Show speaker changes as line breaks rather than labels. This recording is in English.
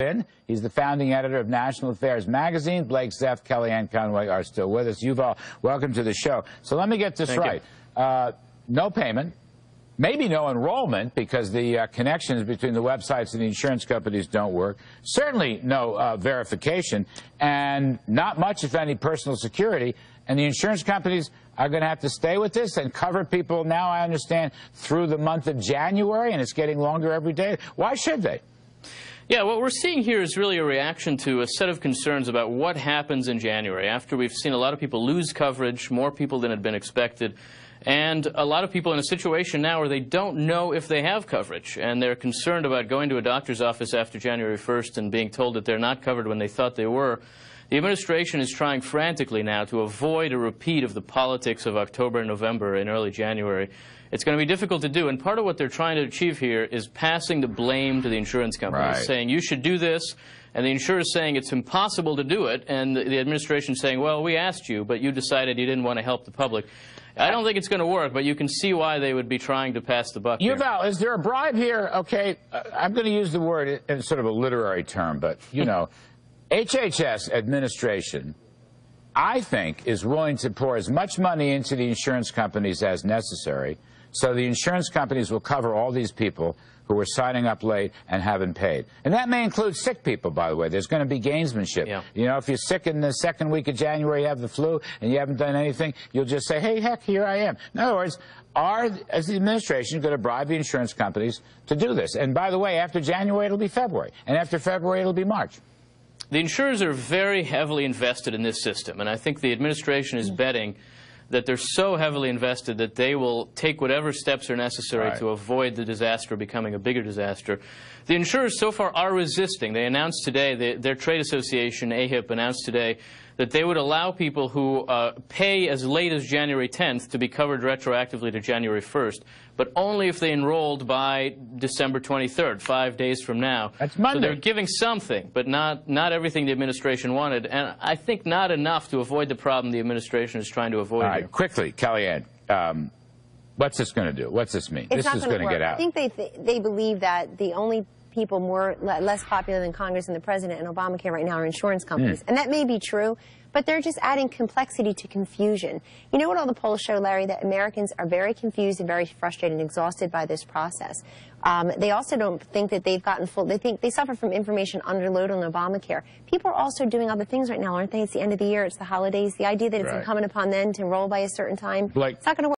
Levin. He's the founding editor of National Affairs magazine. Blake Zeff, Kellyanne Conway are still with us. Yuval, welcome to the show. So let me get this right. No payment, maybe no enrollment because the connections between the websites and the insurance companies don't work. Certainly no verification, and not much, if any, personal security. And the insurance companies are going to have to stay with this and cover people now, I understand, through the month of January, and it's getting longer every day. Why should they?
Yeah, what we're seeing here is really a reaction to a set of concerns about what happens in January after we've seen a lot of people lose coverage, more people than had been expected, and a lot of people in a situation now where they don't know if they have coverage, and they're concerned about going to a doctor's office after January 1st and being told that they're not covered when they thought they were. The administration is trying frantically now to avoid a repeat of the politics of October and November in early January. It's going to be difficult to do, and part of what they're trying to achieve here is passing the blame to the insurance companies, saying you should do this, and the insurers saying it's impossible to do it, and the administration saying, well, we asked you, but you decided you didn't want to help the public. I don't think it's going to work, but you can see why they would be trying to pass the buck here.
Yuval, is there a bribe here? Okay, I'm going to use the word in sort of a literary term, but, you know, HHS administration, I think, is willing to pour as much money into the insurance companies as necessary, so the insurance companies will cover all these people who are signing up late and haven't paid. And that may include sick people, by the way. There's going to be gamesmanship. Yeah. You know, if you're sick in the second week of January, you have the flu, and you haven't done anything, you'll just say, hey, heck, here I am. In other words, is the administration going to bribe the insurance companies to do this? And by the way, after January, it'll be February. And after February, it'll be March.
The insurers are very heavily invested in this system, and I think the administration is betting that they're so heavily invested that they will take whatever steps are necessary to avoid the disaster becoming a bigger disaster. The insurers so far are resisting. They announced today, their trade association, AHIP, announced today that they would allow people who pay as late as January 10th to be covered retroactively to January 1st, but only if they enrolled by December 23rd, 5 days from now.
That's Monday.
So they're giving something, but not everything the administration wanted, and I think not enough to avoid the problem the administration is trying to avoid.
All right, quickly, Kellyanne, what's this going to do? What's this mean?
It's
this is going to get out.
I think they believe that the only people less popular than Congress and the President and Obamacare right now are insurance companies. And that may be true, but they're just adding complexity to confusion. You know what all the polls show, Larry? That Americans are very confused and very frustrated and exhausted by this process. They also don't think that they've gotten full. They think they suffer from information underload on Obamacare. People are also doing other things right now, aren't they? It's the end of the year. It's the holidays. The idea that it's incumbent upon them to enroll by a certain time.
Blake,
it's not going to work.